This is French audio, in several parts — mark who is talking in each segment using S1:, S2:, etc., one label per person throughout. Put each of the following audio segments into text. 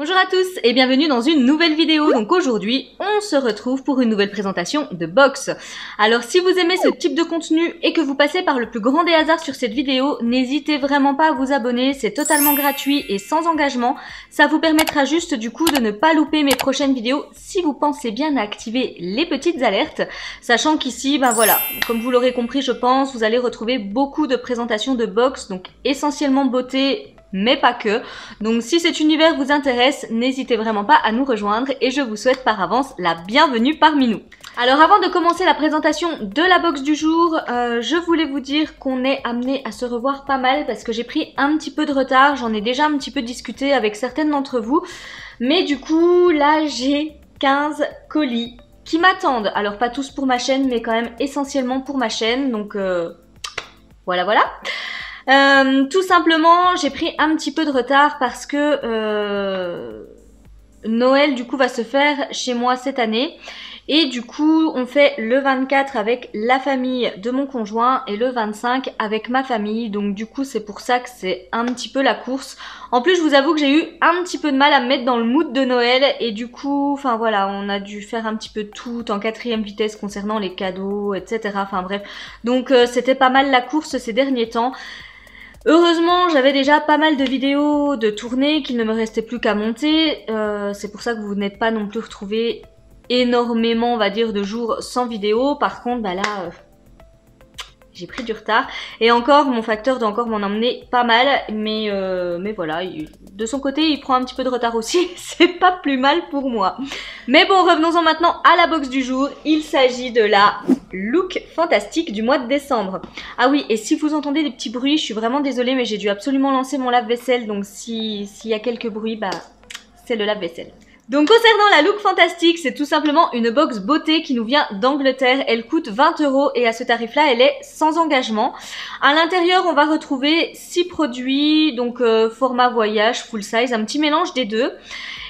S1: Bonjour à tous et bienvenue dans une nouvelle vidéo. Donc aujourd'hui, on se retrouve pour une nouvelle présentation de box. Alors si vous aimez ce type de contenu et que vous passez par le plus grand des hasards sur cette vidéo, n'hésitez vraiment pas à vous abonner, c'est totalement gratuit et sans engagement. Ça vous permettra juste du coup de ne pas louper mes prochaines vidéos si vous pensez bien à activer les petites alertes. Sachant qu'ici, ben voilà, comme vous l'aurez compris je pense, vous allez retrouver beaucoup de présentations de box, donc essentiellement beauté, mais pas que. Donc si cet univers vous intéresse, n'hésitez vraiment pas à nous rejoindre et je vous souhaite par avance la bienvenue parmi nous. Alors avant de commencer la présentation de la box du jour, je voulais vous dire qu'on est amené à se revoir pas mal parce que j'ai pris un petit peu de retard, j'en ai déjà un petit peu discuté avec certaines d'entre vous, mais du coup là j'ai 15 colis qui m'attendent. Alors pas tous pour ma chaîne mais quand même essentiellement pour ma chaîne, donc voilà. Tout simplement, j'ai pris un petit peu de retard parce que Noël du coup va se faire chez moi cette année et du coup on fait le 24 avec la famille de mon conjoint et le 25 avec ma famille, donc du coup c'est pour ça que c'est un petit peu la course. En plus je vous avoue que j'ai eu un petit peu de mal à me mettre dans le mood de Noël et du coup enfin voilà, on a dû faire un petit peu tout en 4e vitesse concernant les cadeaux etc, enfin bref, donc c'était pas mal la course ces derniers temps. Heureusement, j'avais déjà pas mal de vidéos de tournée qu'il ne me restait plus qu'à monter. C'est pour ça que vous n'êtes pas non plus retrouvés énormément, on va dire, de jours sans vidéo. Par contre, bah là, j'ai pris du retard. Et encore, mon facteur doit encore m'en emmener pas mal. Mais voilà, de son côté, il prend un petit peu de retard aussi. C'est pas plus mal pour moi. Mais bon, revenons-en maintenant à la box du jour. Il s'agit de la look fantastique du mois de décembre. Ah oui, et si vous entendez des petits bruits, je suis vraiment désolée, mais j'ai dû absolument lancer mon lave-vaisselle. Donc s'il y a quelques bruits, bah c'est le lave-vaisselle. Donc concernant la look fantastique, c'est tout simplement une box beauté qui nous vient d'Angleterre. Elle coûte 20 € et à ce tarif-là, elle est sans engagement. À l'intérieur, on va retrouver 6 produits, donc format voyage, full size, un petit mélange des deux.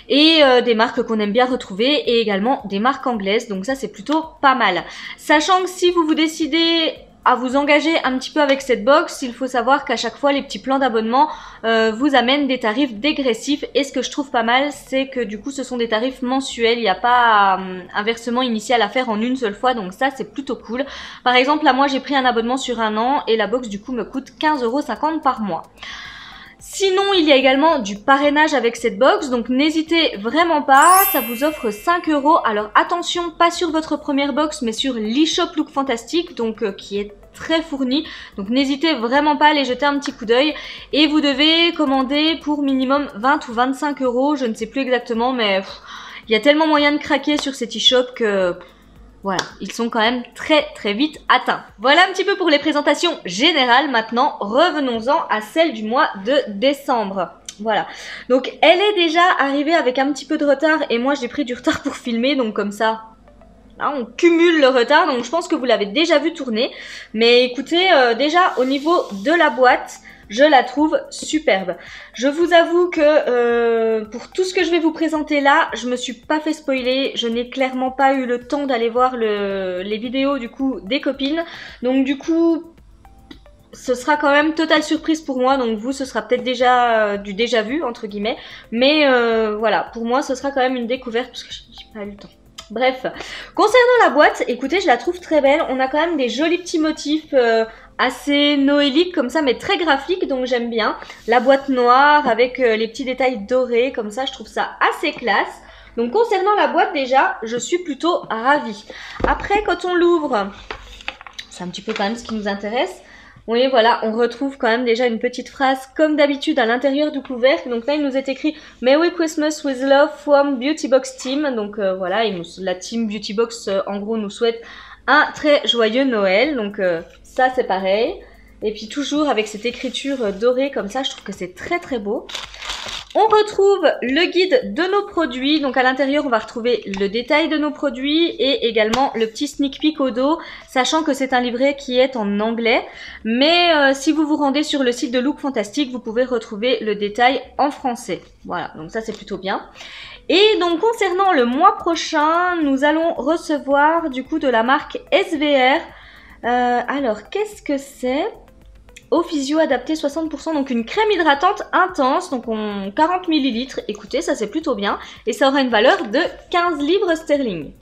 S1: Et des marques qu'on aime bien retrouver et également des marques anglaises, donc ça c'est plutôt pas mal. Sachant que si vous vous décidez à vous engager un petit peu avec cette box, il faut savoir qu'à chaque fois les petits plans d'abonnement vous amènent des tarifs dégressifs et ce que je trouve pas mal c'est que du coup ce sont des tarifs mensuels, il n'y a pas un versement initial à faire en une seule fois, donc ça c'est plutôt cool. Par exemple là moi j'ai pris un abonnement sur un an et la box du coup me coûte 15,50 € par mois. Sinon, il y a également du parrainage avec cette box, donc n'hésitez vraiment pas, ça vous offre 5 €. Alors attention, pas sur votre première box, mais sur l'eShop Look Fantastique, donc qui est très fourni. Donc n'hésitez vraiment pas à aller jeter un petit coup d'œil. Et vous devez commander pour minimum 20 ou 25 €, je ne sais plus exactement, mais il y a tellement moyen de craquer sur cet eShop que... Voilà, ils sont quand même très vite atteints. Voilà un petit peu pour les présentations générales. Maintenant, revenons-en à celle du mois de décembre. Voilà, donc elle est déjà arrivée avec un petit peu de retard et moi j'ai pris du retard pour filmer, donc comme ça, là, on cumule le retard. Donc je pense que vous l'avez déjà vu tourner. Mais écoutez, déjà au niveau de la boîte, je la trouve superbe. Je vous avoue que pour tout ce que je vais vous présenter là, je me suis pas fait spoiler. Je n'ai clairement pas eu le temps d'aller voir les vidéos du coup des copines. Donc du coup, ce sera quand même totale surprise pour moi. Donc vous, ce sera peut-être déjà du déjà vu entre guillemets. Mais voilà, pour moi, ce sera quand même une découverte parce que j'ai pas eu le temps. Bref, concernant la boîte, écoutez, je la trouve très belle. On a quand même des jolis petits motifs assez noéliques comme ça, mais très graphiques, donc j'aime bien. La boîte noire avec les petits détails dorés, comme ça, je trouve ça assez classe. Donc concernant la boîte déjà, je suis plutôt ravie. Après, quand on l'ouvre, c'est un petit peu quand même ce qui nous intéresse. Oui, voilà, on retrouve quand même déjà une petite phrase comme d'habitude à l'intérieur du couvercle. Donc là, il nous est écrit « Merry Christmas with love from Beauty Box Team ». Donc voilà, la team Beauty Box, en gros, nous souhaite un très joyeux Noël. Donc ça, c'est pareil. Et puis toujours avec cette écriture dorée comme ça, je trouve que c'est très beau. On retrouve le guide de nos produits, donc à l'intérieur on va retrouver le détail de nos produits et également le petit sneak peek au dos, sachant que c'est un livret qui est en anglais, mais si vous vous rendez sur le site de Look Fantastique, vous pouvez retrouver le détail en français. Voilà, donc ça c'est plutôt bien. Et donc concernant le mois prochain, nous allons recevoir du coup de la marque SVR. Alors qu'est-ce que c'est ? Eau physio adaptée 60%, donc une crème hydratante intense, donc 40 ml. Écoutez, ça c'est plutôt bien. Et ça aura une valeur de 15 livres sterling.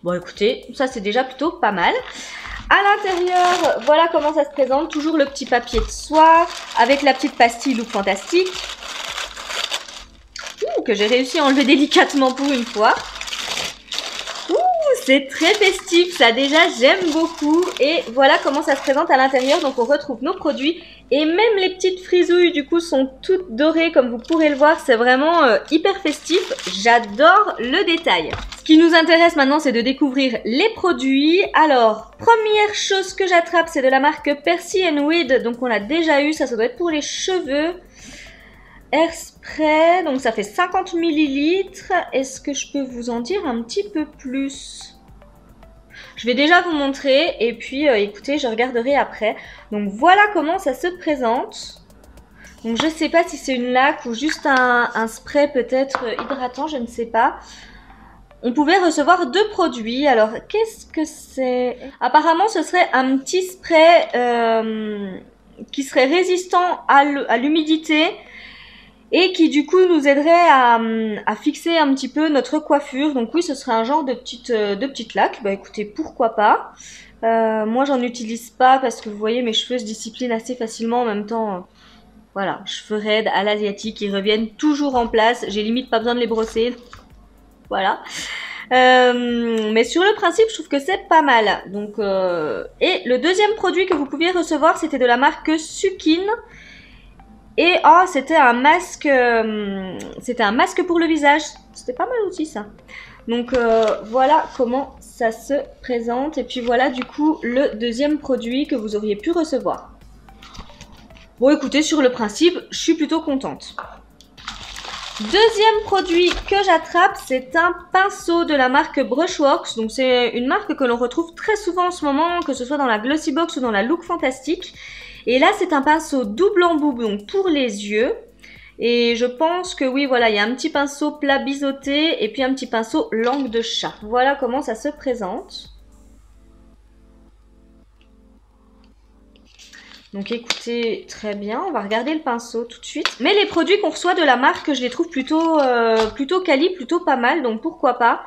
S1: Bon écoutez, ça c'est déjà plutôt pas mal. À l'intérieur, voilà comment ça se présente. Toujours le petit papier de soie avec la petite pastille Look Fantastique. Que j'ai réussi à enlever délicatement pour une fois. C'est très festif, ça déjà j'aime beaucoup. Et voilà comment ça se présente à l'intérieur. Donc on retrouve nos produits et même les petites frisouilles du coup sont toutes dorées comme vous pourrez le voir. C'est vraiment hyper festif, j'adore le détail. Ce qui nous intéresse maintenant c'est de découvrir les produits. Alors première chose que j'attrape c'est de la marque Percy & Weed. Donc on l'a déjà eu, ça doit être pour les cheveux. Airspray, donc ça fait 50 ml. Est-ce que je peux vous en dire un petit peu plus? Je vais déjà vous montrer et puis écoutez, je regarderai après. Donc voilà comment ça se présente. Donc je sais pas si c'est une laque ou juste un spray peut-être hydratant, je ne sais pas. On pouvait recevoir 2 produits. Alors qu'est-ce que c'est? Apparemment ce serait un petit spray qui serait résistant à l'humidité. Et qui du coup nous aiderait à fixer un petit peu notre coiffure. Donc oui, ce serait un genre de petite laque. Bah écoutez, pourquoi pas. Moi j'en utilise pas parce que vous voyez mes cheveux se disciplinent assez facilement. En même temps, voilà, cheveux raides à l'asiatique, ils reviennent toujours en place. J'ai limite pas besoin de les brosser. Voilà. Mais sur le principe, je trouve que c'est pas mal. Donc, et le deuxième produit que vous pouviez recevoir, c'était de la marque Sukin. Et oh, c'était un masque pour le visage. C'était pas mal aussi ça. Donc voilà comment ça se présente. Et puis voilà du coup le deuxième produit que vous auriez pu recevoir. Bon écoutez, sur le principe, je suis plutôt contente. Deuxième produit que j'attrape, c'est un pinceau de la marque Brushworks. Donc c'est une marque que l'on retrouve très souvent en ce moment, que ce soit dans la Glossy Box ou dans la Look Fantastique. Et là, c'est un pinceau double embout, donc pour les yeux. Et je pense que oui, voilà, il y a un petit pinceau plat biseauté et puis un petit pinceau langue de chat. Voilà comment ça se présente. Donc écoutez, très bien, on va regarder le pinceau tout de suite. Mais les produits qu'on reçoit de la marque, je les trouve plutôt quali, plutôt pas mal, donc pourquoi pas.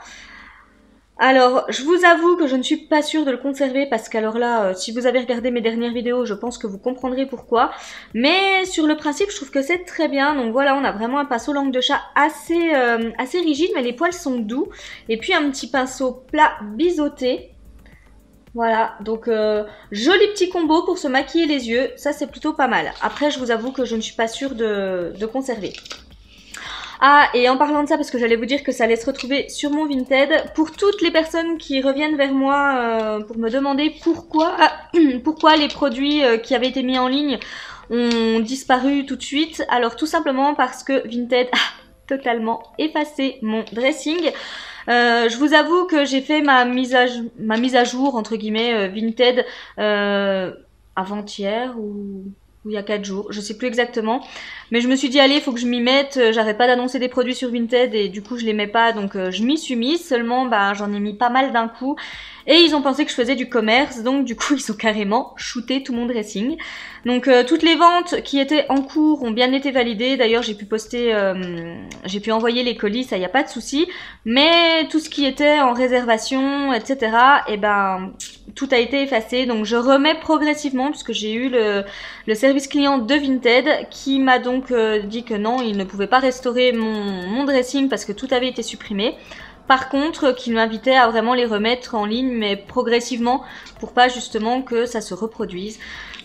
S1: Alors, je vous avoue que je ne suis pas sûre de le conserver parce qu'alors là, si vous avez regardé mes dernières vidéos, je pense que vous comprendrez pourquoi. Mais sur le principe, je trouve que c'est très bien. Donc voilà, on a vraiment un pinceau langue de chat assez rigide, mais les poils sont doux. Et puis un petit pinceau plat biseauté. Voilà, donc joli petit combo pour se maquiller les yeux. Ça, c'est plutôt pas mal. Après, je vous avoue que je ne suis pas sûre de conserver. Ah, et en parlant de ça, parce que j'allais vous dire que ça allait se retrouver sur mon Vinted, pour toutes les personnes qui reviennent vers moi pour me demander pourquoi les produits qui avaient été mis en ligne ont disparu tout de suite. Alors tout simplement parce que Vinted a totalement effacé mon dressing. Je vous avoue que j'ai fait ma mise à jour, entre guillemets, Vinted avant-hier ou il y a 4 jours, je sais plus exactement. Mais je me suis dit, allez, il faut que je m'y mette. J'arrête pas d'annoncer des produits sur Vinted et du coup, je les mets pas. Donc, je m'y suis mise. Seulement, bah, j'en ai mis pas mal d'un coup. Et ils ont pensé que je faisais du commerce. Donc, du coup, ils ont carrément shooté tout mon dressing. Donc, toutes les ventes qui étaient en cours ont bien été validées. D'ailleurs, j'ai pu poster, j'ai pu envoyer les colis, ça y a pas de souci. Mais tout ce qui était en réservation, etc., et ben, tout a été effacé. Donc, je remets progressivement puisque j'ai eu le service client de Vinted qui m'a donc dit que non, il ne pouvait pas restaurer mon dressing parce que tout avait été supprimé. Par contre, qu'il m'invitait à vraiment les remettre en ligne, mais progressivement, pour pas justement que ça se reproduise.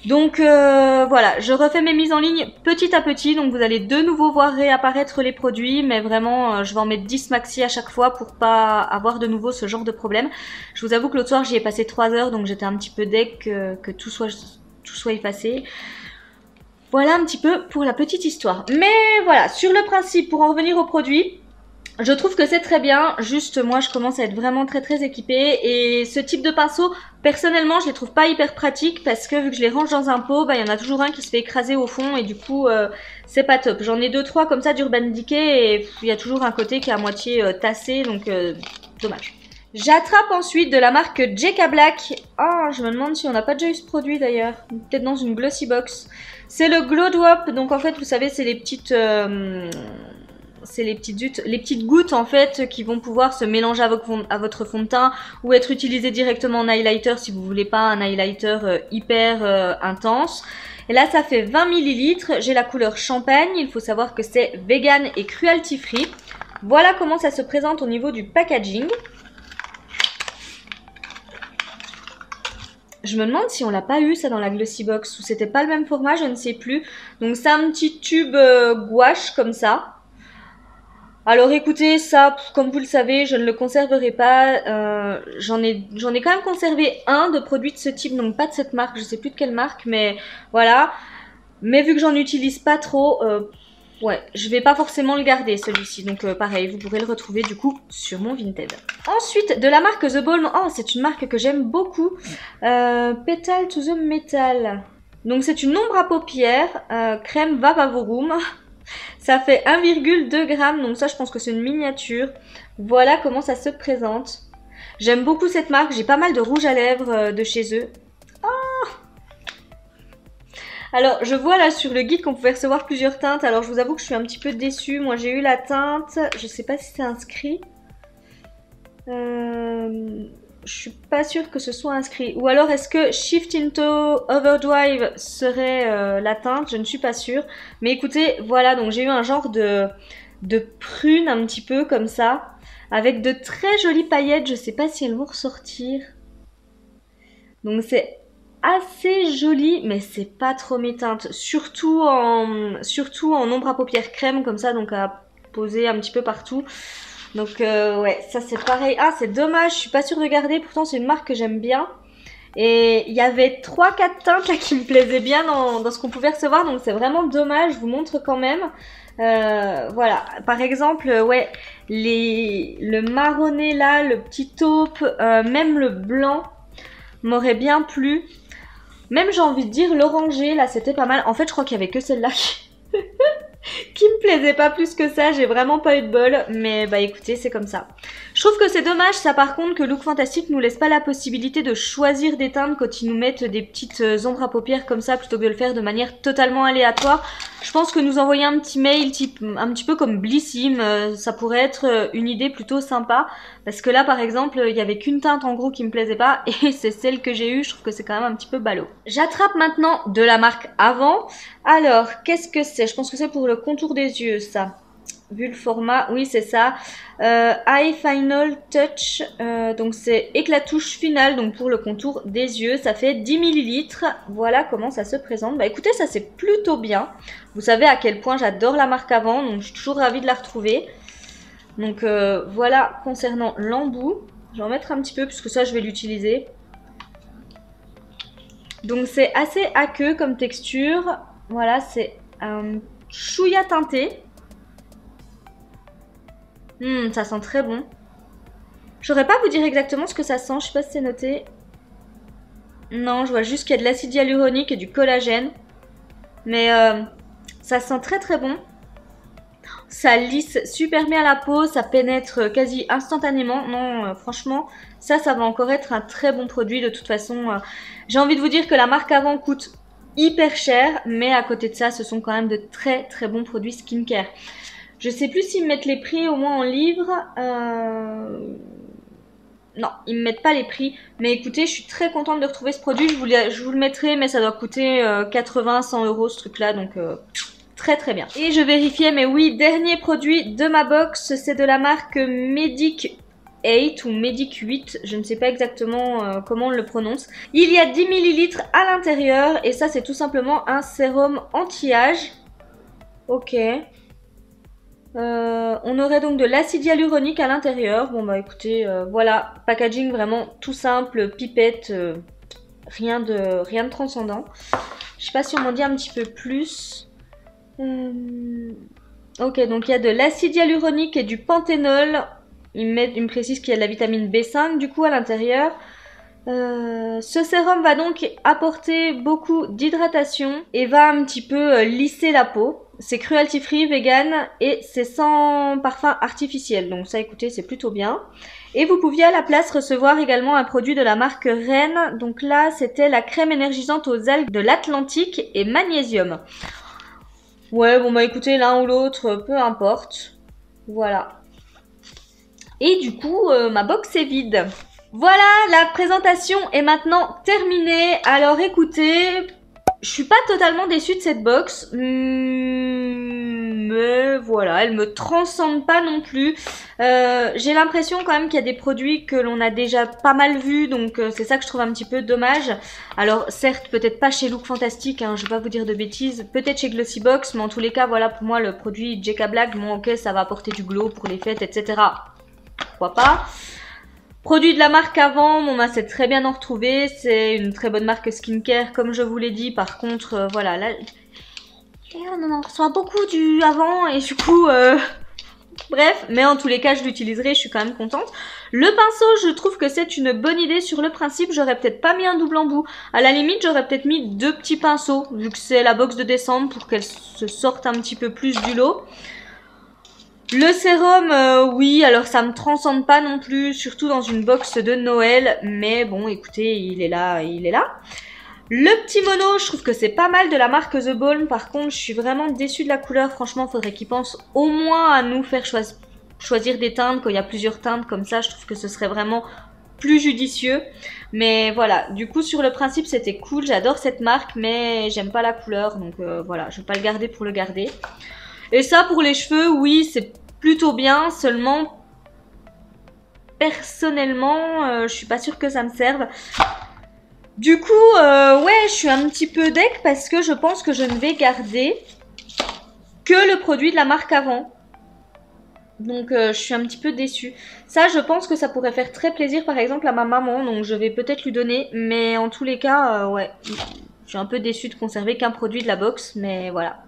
S1: Donc voilà, je refais mes mises en ligne petit à petit, donc vous allez de nouveau voir réapparaître les produits, mais vraiment, je vais en mettre 10 maxi à chaque fois pour pas avoir de nouveau ce genre de problème. Je vous avoue que l'autre soir, j'y ai passé 3 heures, donc j'étais un petit peu deg que tout soit effacé. Voilà un petit peu pour la petite histoire. Mais voilà, sur le principe, pour en revenir aux produits, je trouve que c'est très bien. Juste, moi, je commence à être vraiment très équipée. Et ce type de pinceau, personnellement, je les trouve pas hyper pratiques parce que vu que je les range dans un pot, bah, il y en a toujours un qui se fait écraser au fond et du coup, c'est pas top. J'en ai 2-3 comme ça d'Urban Decay et il y a toujours un côté qui est à moitié tassé, donc dommage. J'attrape ensuite de la marque Jeka Black. Oh, je me demande si on n'a pas déjà eu ce produit d'ailleurs. Peut-être dans une glossy box. C'est le Glow Drop. Donc en fait, vous savez, c'est les petites... les petites gouttes en fait qui vont pouvoir se mélanger à votre fond de teint ou être utilisées directement en highlighter si vous voulez pas un highlighter hyper intense. Et là ça fait 20 ml, j'ai la couleur champagne, il faut savoir que c'est vegan et cruelty free. Voilà comment ça se présente au niveau du packaging. Je me demande si on l'a pas eu ça dans la glossy box ou c'était pas le même format, je ne sais plus. Donc c'est un petit tube gouache comme ça. Alors écoutez, ça, comme vous le savez, je ne le conserverai pas. J'en ai quand même conservé un de produits de ce type, donc pas de cette marque, je sais plus de quelle marque, mais voilà. Mais vu que j'en utilise pas trop, ouais, je vais pas forcément le garder celui-ci. Donc pareil, vous pourrez le retrouver du coup sur mon Vinted. Ensuite, de la marque The Balm, oh c'est une marque que j'aime beaucoup. Petal to the Metal. Donc c'est une ombre à paupières, crème Vapavorum. Ça fait 1,2 g, donc ça je pense que c'est une miniature. Voilà comment ça se présente. J'aime beaucoup cette marque, j'ai pas mal de rouge à lèvres de chez eux. Oh, alors je vois là sur le guide qu'on pouvait recevoir plusieurs teintes. Alors je vous avoue que je suis un petit peu déçue. Moi j'ai eu la teinte, je sais pas si c'est inscrit. Je suis pas sûre que ce soit inscrit. Ou alors est-ce que Shift into Overdrive serait la teinte? Je ne suis pas sûre. Mais écoutez, voilà, donc j'ai eu un genre de prune un petit peu comme ça. Avec de très jolies paillettes. Je sais pas si elles vont ressortir. Donc c'est assez joli, mais c'est pas trop mes teintes. Surtout en ombre à paupières crème comme ça, donc à poser un petit peu partout. Donc ouais, ça c'est pareil. Ah, c'est dommage, je suis pas sûre de garder. Pourtant c'est une marque que j'aime bien. Et il y avait 3-4 teintes là qui me plaisaient bien dans ce qu'on pouvait recevoir. Donc c'est vraiment dommage, je vous montre quand même. Voilà, par exemple, ouais, le marronné là, le petit taupe, même le blanc m'aurait bien plu. Même j'ai envie de dire l'orangé là, c'était pas mal. En fait je crois qu'il y avait que celle-là qui me plaisait pas plus que ça, j'ai vraiment pas eu de bol, mais bah écoutez, c'est comme ça. Je trouve que c'est dommage ça par contre que Look Fantastic nous laisse pas la possibilité de choisir des teintes quand ils nous mettent des petites ombres à paupières comme ça plutôt que de le faire de manière totalement aléatoire. Je pense que nous envoyer un petit mail type un petit peu comme Blissim, ça pourrait être une idée plutôt sympa parce que là par exemple il y avait qu'une teinte en gros qui me plaisait pas et c'est celle que j'ai eue, je trouve que c'est quand même un petit peu ballot. J'attrape maintenant de la marque Avant. Alors qu'est-ce que c'est? Je pense que c'est pour le contour des yeux ça. Vu le format, oui c'est ça. Eye Final Touch, donc c'est éclatouche finale, donc pour le contour des yeux, ça fait 10 ml. Voilà comment ça se présente. Bah écoutez, ça c'est plutôt bien. Vous savez à quel point j'adore la marque Avant, donc je suis toujours ravie de la retrouver. Donc voilà concernant l'embout. Je vais en mettre un petit peu puisque ça je vais l'utiliser. Donc c'est assez aqueux comme texture. Voilà, c'est un chouïa teinté. Ça sent très bon. Je saurais pas vous dire exactement ce que ça sent, je sais pas si c'est noté. Non, je vois juste qu'il y a de l'acide hyaluronique et du collagène. Mais ça sent très très bon. Ça lisse super bien la peau, ça pénètre quasi instantanément. Non, franchement, ça va encore être un très bon produit. De toute façon, j'ai envie de vous dire que la marque Avant coûte hyper cher. Mais à côté de ça, ce sont quand même de très très bons produits skincare. Je sais plus s'ils me mettent les prix au moins en livres. Non, ils me mettent pas les prix. Mais écoutez, je suis très contente de retrouver ce produit. Je vous le mettrai, mais ça doit coûter 80-100 € ce truc-là. Donc très très bien. Et je vérifiais, mais oui, dernier produit de ma box, c'est de la marque Medic 8 ou Medic 8. Je ne sais pas exactement comment on le prononce. Il y a 10 ml à l'intérieur. Et ça, c'est tout simplement un sérum anti-âge. Ok. On aurait donc de l'acide hyaluronique à l'intérieur. Bon bah écoutez, voilà, packaging vraiment tout simple, pipette, rien de transcendant. Je sais pas si on m'en dit un petit peu plus. Ok, donc il y a de l'acide hyaluronique et du panthénol. Il me précise qu'il y a de la vitamine B5 du coup à l'intérieur. Ce sérum va donc apporter beaucoup d'hydratation et va un petit peu lisser la peau. c'est cruelty free, vegan et c'est sans parfum artificiel. Donc ça, écoutez, c'est plutôt bien. Et vous pouviez à la place recevoir également un produit de la marque Rennes. Donc là, c'était la crème énergisante aux algues de l'Atlantique et magnésium. Ouais, bon bah écoutez, l'un ou l'autre, peu importe. Voilà. Et du coup, ma box est vide. Voilà, la présentation est maintenant terminée. Alors écoutez, je suis pas totalement déçue de cette box. Mais voilà, elle me transcende pas non plus. J'ai l'impression quand même qu'il y a des produits que l'on a déjà pas mal vus. Donc c'est ça que je trouve un petit peu dommage. Alors certes, peut-être pas chez Look Fantastic, hein, je vais pas vous dire de bêtises. Peut-être chez Glossybox, mais en tous les cas, voilà, pour moi, le produit JK Black, bon ok, ça va apporter du glow pour les fêtes, etc. Pourquoi pas. Produit de la marque Avant, bon bah c'est très bien d'en retrouver, c'est une très bonne marque skincare comme je vous l'ai dit, par contre voilà, là on en reçoit beaucoup du Avant et du coup bref, mais en tous les cas je l'utiliserai, je suis quand même contente. Le pinceau, je trouve que c'est une bonne idée sur le principe, j'aurais peut-être pas mis un double embout, à la limite j'aurais peut-être mis 2 petits pinceaux, vu que c'est la box de décembre pour qu'elle se sorte un petit peu plus du lot. Le sérum, oui, alors ça me transcende pas non plus, surtout dans une box de Noël, mais bon, écoutez, il est là, il est là. Le petit mono, je trouve que c'est pas mal de la marque The Balm, par contre, je suis vraiment déçue de la couleur, franchement, faudrait qu'ils pensent au moins à nous faire choisir des teintes, quand il y a plusieurs teintes comme ça, je trouve que ce serait vraiment plus judicieux. Mais voilà, du coup, sur le principe, c'était cool, j'adore cette marque, mais j'aime pas la couleur, donc voilà, je vais pas le garder pour le garder. Et ça, pour les cheveux, oui, c'est plutôt bien, seulement personnellement je suis pas sûre que ça me serve. Du coup ouais, je suis un petit peu deck parce que je pense que je ne vais garder que le produit de la marque Avant. Donc je suis un petit peu déçue. Ça, je pense que ça pourrait faire très plaisir par exemple à ma maman, donc je vais peut-être lui donner, mais en tous les cas ouais, je suis un peu déçue de conserver qu'un produit de la box, mais voilà.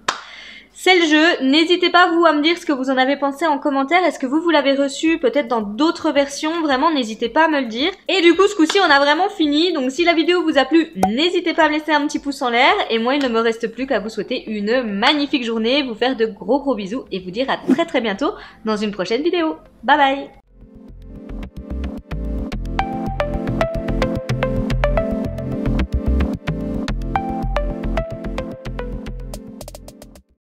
S1: C'est le jeu, n'hésitez pas vous à me dire ce que vous en avez pensé en commentaire, est-ce que vous l'avez reçu peut-être dans d'autres versions, vraiment n'hésitez pas à me le dire. Et du coup ce coup-ci on a vraiment fini, donc si la vidéo vous a plu, n'hésitez pas à me laisser un petit pouce en l'air, et moi il ne me reste plus qu'à vous souhaiter une magnifique journée, vous faire de gros bisous et vous dire à très bientôt dans une prochaine vidéo. Bye bye.